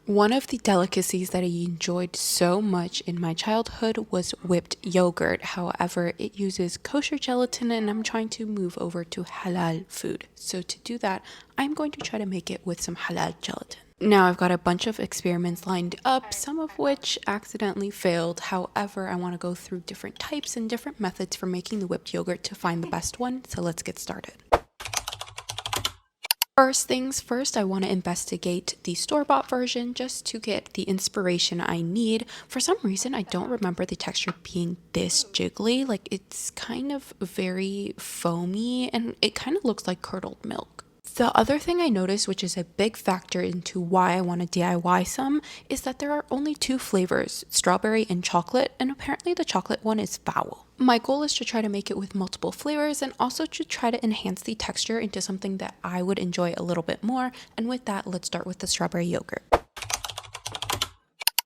One of the delicacies that I enjoyed so much in my childhood was whipped yogurt. However, it uses kosher gelatin and I'm trying to move over to halal food. So to do that, I'm going to try to make it with some halal gelatin. Now I've got a bunch of experiments lined up, some of which accidentally failed. However, I want to go through different types and different methods for making the whipped yogurt to find the best one. So let's get started. First things first, I want to investigate the store-bought version just to get the inspiration I need. For some reason, I don't remember the texture being this jiggly. Like, it's kind of very foamy and it kind of looks like curdled milk. The other thing I noticed, which is a big factor into why I want to DIY some, is that there are only two flavors, strawberry and chocolate, and apparently the chocolate one is foul. My goal is to try to make it with multiple flavors and also to try to enhance the texture into something that I would enjoy a little bit more. And with that, let's start with the strawberry yogurt.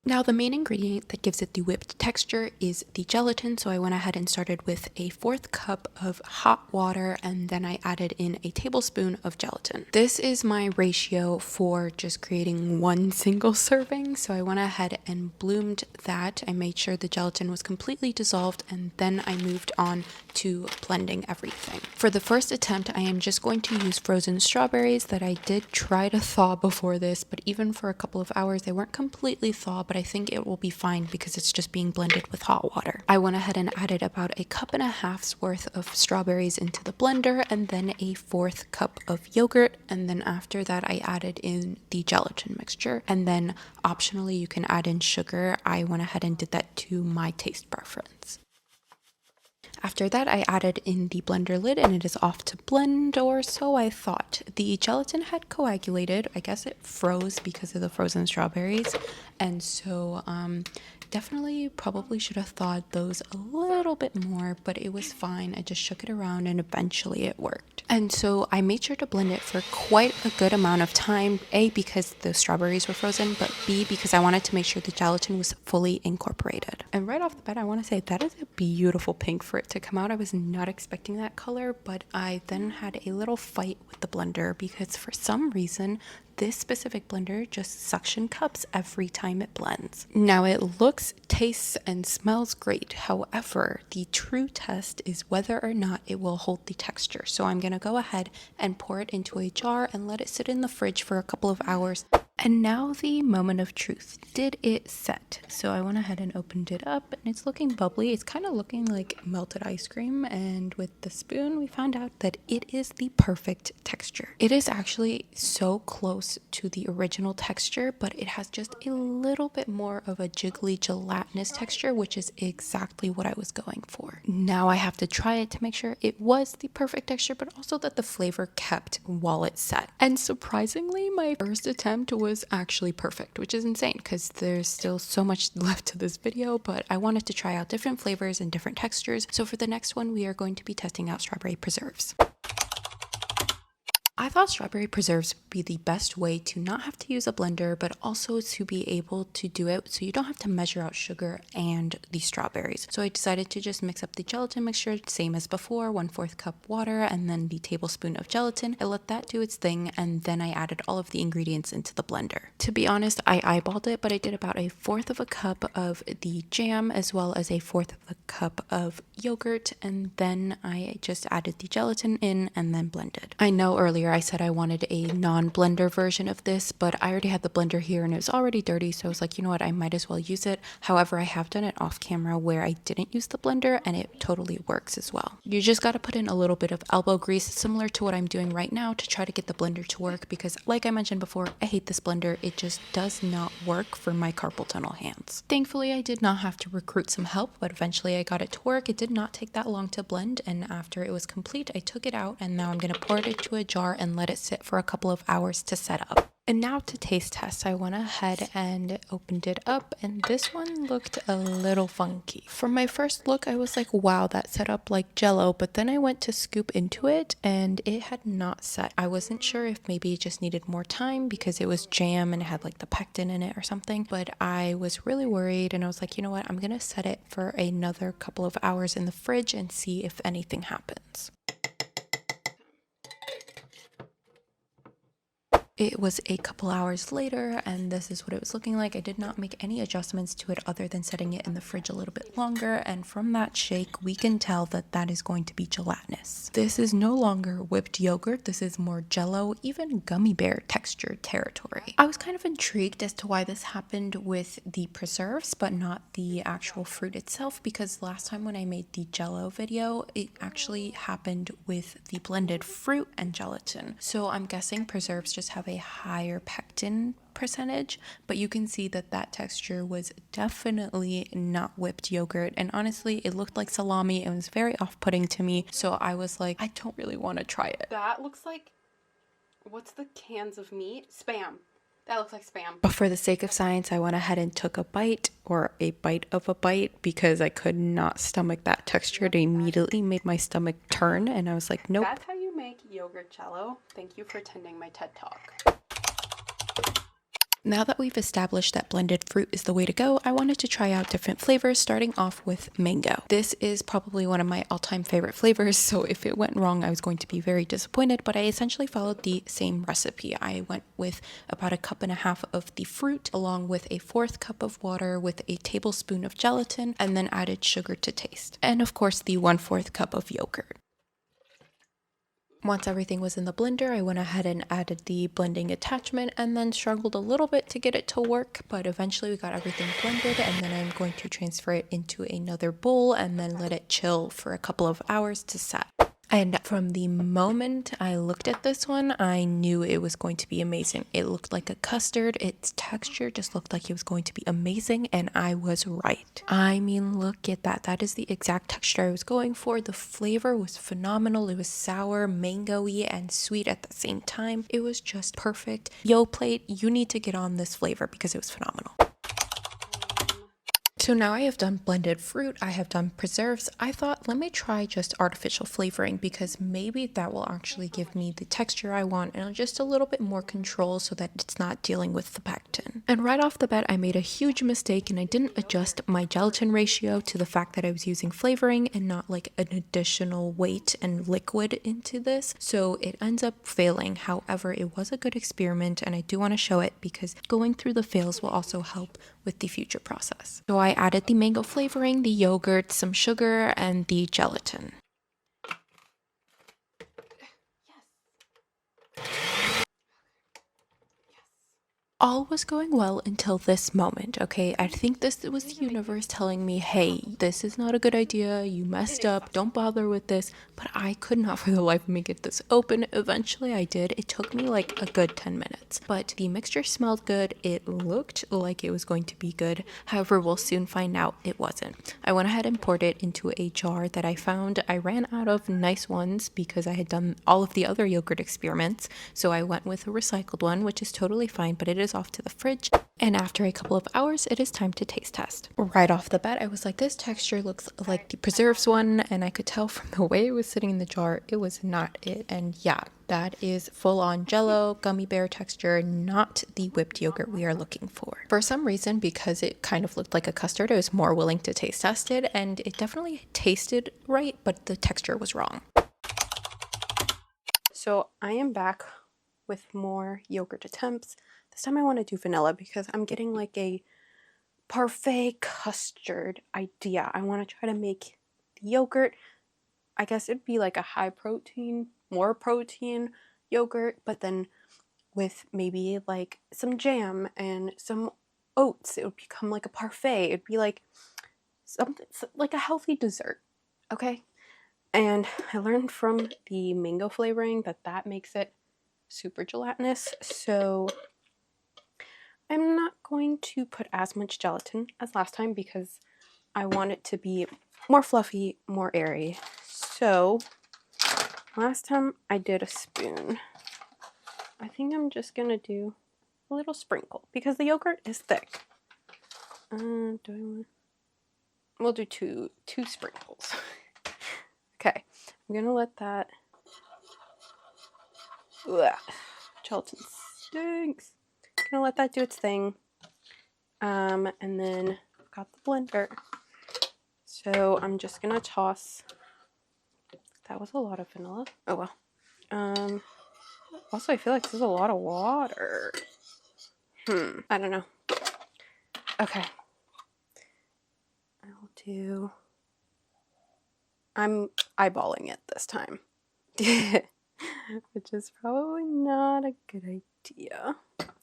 Now the main ingredient that gives it the whipped texture is the gelatin, so I went ahead and started with a 1/4 cup of hot water and then I added in a tablespoon of gelatin. This is my ratio for just creating one single serving, so I went ahead and bloomed that. I made sure the gelatin was completely dissolved and then I moved on to blending everything. For the first attempt, I am just going to use frozen strawberries that I did try to thaw before this, but even for a couple of hours they weren't completely thawed, but I think it will be fine because it's just being blended with hot water. I went ahead and added about 1.5 cups worth of strawberries into the blender and then a 1/4 cup of yogurt, and then after that I added in the gelatin mixture, and then optionally you can add in sugar. I went ahead and did that to my taste preference. After that, I added in the blender lid and it is off to blend, or so I thought. The gelatin had coagulated. I guess it froze because of the frozen strawberries. And so definitely probably should have thawed those a little bit more, but it was fine. I just shook it around and eventually it worked. And so I made sure to blend it for quite a good amount of time, A, because the strawberries were frozen, but B, because I wanted to make sure the gelatin was fully incorporated. And right off the bat, I want to say that is a beautiful pink for it to come out. I was not expecting that color, but I then had a little fight with the blender because for some reason this specific blender just suction cups every time it blends. Now it looks, tastes, and smells great. However, the true test is whether or not it will hold the texture. So I'm gonna go ahead and pour it into a jar and let it sit in the fridge for a couple of hours. And now the moment of truth. Did it set? So I went ahead and opened it up and it's looking bubbly. It's kind of looking like melted ice cream, and with the spoon we found out that it is the perfect texture. It is actually so close to the original texture, but it has just a little bit more of a jiggly gelatinous texture, which is exactly what I was going for. Now I have to try it to make sure it was the perfect texture, but also that the flavor kept while it set. And surprisingly, my first attempt was actually perfect, which is insane because there's still so much left to this video, but I wanted to try out different flavors and different textures. So for the next one, we are going to be testing out strawberry preserves. I thought strawberry preserves would be the best way to not have to use a blender, but also to be able to do it so you don't have to measure out sugar and the strawberries. So I decided to just mix up the gelatin mixture, same as before, 1/4 cup water and then the tablespoon of gelatin. I let that do its thing and then I added all of the ingredients into the blender. To be honest, I eyeballed it, but I did about 1/4 cup of the jam as well as 1/4 cup of yogurt, and then I just added the gelatin in and then blended. I know earlier I said I wanted a non-blender version of this, but I already had the blender here and it was already dirty, so I was like, you know what, I might as well use it. However, I have done it off camera where I didn't use the blender and it totally works as well. You just got to put in a little bit of elbow grease, similar to what I'm doing right now, to try to get the blender to work, because like I mentioned before, I hate this blender. It just does not work for my carpal tunnel hands. Thankfully, I did not have to recruit some help, but eventually I got it to work. It did not take that long to blend, and after it was complete, I took it out and now I'm going to pour it into a jar and let it sit for a couple of hours to set up. And now to taste test, I went ahead and opened it up and this one looked a little funky. For my first look, I was like, wow, that set up like jello, but then I went to scoop into it and it had not set. I wasn't sure if maybe it just needed more time because it was jam and it had like the pectin in it or something, but I was really worried and I was like, you know what, I'm gonna set it for another couple of hours in the fridge and see if anything happens. It was a couple hours later and this is what it was looking like. I did not make any adjustments to it other than setting it in the fridge a little bit longer, and from that shake we can tell that that is going to be gelatinous. This is no longer whipped yogurt, this is more jello, even gummy bear texture territory. I was kind of intrigued as to why this happened with the preserves but not the actual fruit itself, because last time when I made the jello video it actually happened with the blended fruit and gelatin. So I'm guessing preserves just have a higher pectin percentage, but you can see that that texture was definitely not whipped yogurt, and honestly it looked like salami. It was very off-putting to me, so I was like, I don't really want to try it. That looks like, what's the cans of meat? Spam. That looks like spam. But for the sake of science, I went ahead and took a bite, or a bite of a bite, because I could not stomach that texture. It immediately made my stomach turn, and I was like, nope. That's how you make yogurt jello. Thank you for attending my TED Talk. Now that we've established that blended fruit is the way to go, I wanted to try out different flavors, starting off with mango. This is probably one of my all-time favorite flavors, so if it went wrong, I was going to be very disappointed, but I essentially followed the same recipe. I went with about 1.5 cups of the fruit, along with a 1/4 cup of water with a tablespoon of gelatin, and then added sugar to taste. And of course, the 1/4 cup of yogurt. Once everything was in the blender, I went ahead and added the blending attachment and then struggled a little bit to get it to work, but eventually we got everything blended, and then I'm going to transfer it into another bowl and then let it chill for a couple of hours to set. And from the moment I looked at this one, I knew it was going to be amazing. It looked like a custard. Its texture just looked like it was going to be amazing, and I was right. I mean, look at that. That is the exact texture I was going for. The flavor was phenomenal. It was sour, mango-y, and sweet at the same time. It was just perfect. Yo, plate, you need to get on this flavor because it was phenomenal. So now I have done blended fruit, I have done preserves. I thought, let me try just artificial flavoring, because maybe that will actually give me the texture I want and just a little bit more control so that it's not dealing with the pectin. And right off the bat, I made a huge mistake and I didn't adjust my gelatin ratio to the fact that I was using flavoring and not like an additional weight and liquid into this. So it ends up failing. However, it was a good experiment and I do want to show it because going through the fails will also help with the future process. So I added the mango flavoring, the yogurt, some sugar, and the gelatin. All was going well until this moment, okay? I think this was the universe telling me, hey, this is not a good idea, you messed up, don't bother with this. But I could not for the life of me get this open. Eventually I did. It took me like a good 10 minutes. But the mixture smelled good, it looked like it was going to be good. However, we'll soon find out it wasn't. I went ahead and poured it into a jar that I found. I ran out of nice ones because I had done all of the other yogurt experiments. So I went with a recycled one, which is totally fine, but it is off to the fridge, and after a couple of hours it is time to taste test. Right off the bat I was like, this texture looks like the preserves one, and I could tell from the way it was sitting in the jar it was not it. And yeah, that is full-on jello gummy bear texture, not the whipped yogurt we are looking for. For some reason, because it kind of looked like a custard, I was more willing to taste test it, and it definitely tasted right, but the texture was wrong. So I am back with more yogurt attempts. This time I want to do vanilla because I'm getting like a parfait custard idea. I want to try to make the yogurt, I guess it'd be like a high protein, more protein yogurt, but then with maybe like some jam and some oats, it would become like a parfait. It'd be like something like a healthy dessert, okay? And I learned from the mango flavoring that that makes it super gelatinous, so I'm not going to put as much gelatin as last time because I want it to be more fluffy, more airy. So last time I did a spoon. I think I'm just gonna do a little sprinkle because the yogurt is thick. We'll do two sprinkles. Okay, I'm gonna let that. Ugh, gelatin stinks. Gonna let that do its thing. And then I've got the blender. So I'm just gonna toss. That was a lot of vanilla. Oh well. Also, I feel like this is a lot of water. I don't know. Okay. I'll do... I'm eyeballing it this time. Which is probably not a good idea.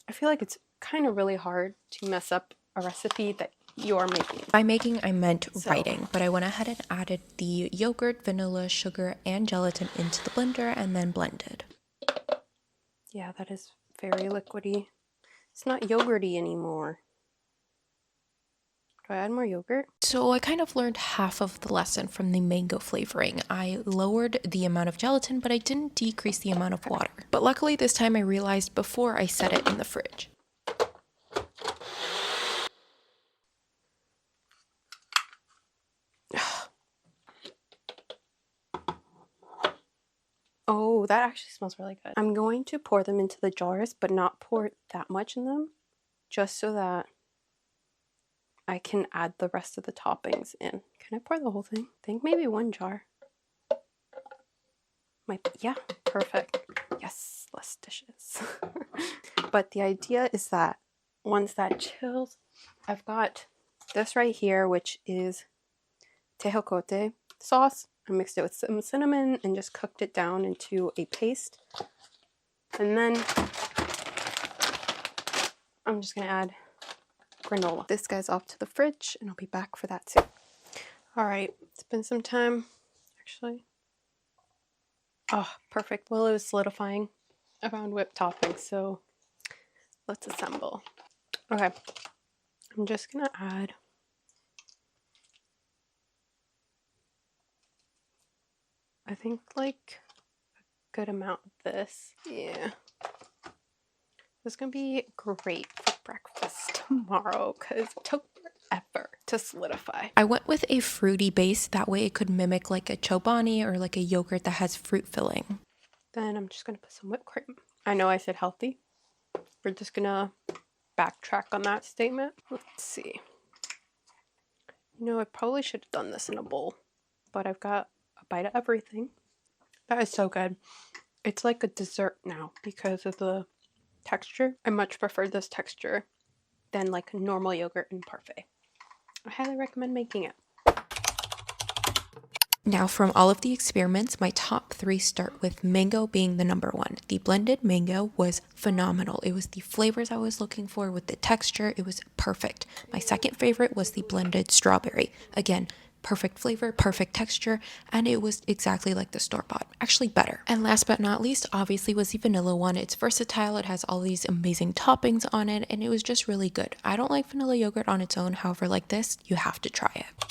I feel like it's kind of really hard to mess up a recipe that you're making. By making, I meant writing, but I went ahead and added the yogurt, vanilla, sugar, and gelatin into the blender and then blended. Yeah, that is very liquidy. It's not yogurty anymore. Do I add more yogurt? So I kind of learned half of the lesson from the mango flavoring. I lowered the amount of gelatin, but I didn't decrease the amount of water. But luckily this time I realized before I set it in the fridge. Oh, that actually smells really good. I'm going to pour them into the jars, but not pour that much in them, just so that I can add the rest of the toppings in. Can I pour the whole thing? I think maybe one jar. Yeah, perfect. Yes, less dishes. But the idea is that once that chills, I've got this right here, which is tejocote sauce. I mixed it with some cinnamon and just cooked it down into a paste. And then I'm just gonna add granola. This guy's off to the fridge and I'll be back for that too. All right, it's been some time, actually. Oh, perfect. Well, it was solidifying around whipped topping, so let's assemble. Okay, I'm just gonna add I think like a good amount of this. Yeah. This is gonna be great for breakfast tomorrow because it took forever to solidify. I went with a fruity base, that way it could mimic like a chobani or like a yogurt that has fruit filling. Then I'm just gonna put some whipped cream. I know I said healthy. We're just gonna backtrack on that statement. Let's see. You know, I probably should have done this in a bowl, but I've got a bite of everything. That is so good. It's like a dessert now because of the texture. I much prefer this texture than like normal yogurt and parfait. I highly recommend making it. Now from all of the experiments, my top 3 start with mango being the number 1. The blended mango was phenomenal. It was the flavors I was looking for with the texture. It was perfect. My second favorite was the blended strawberry. Again, perfect flavor, perfect texture, and it was exactly like the store-bought, actually better. And last but not least, obviously, was the vanilla one. It's versatile, it has all these amazing toppings on it, and it was just really good. I don't like vanilla yogurt on its own, however, like this, you have to try it.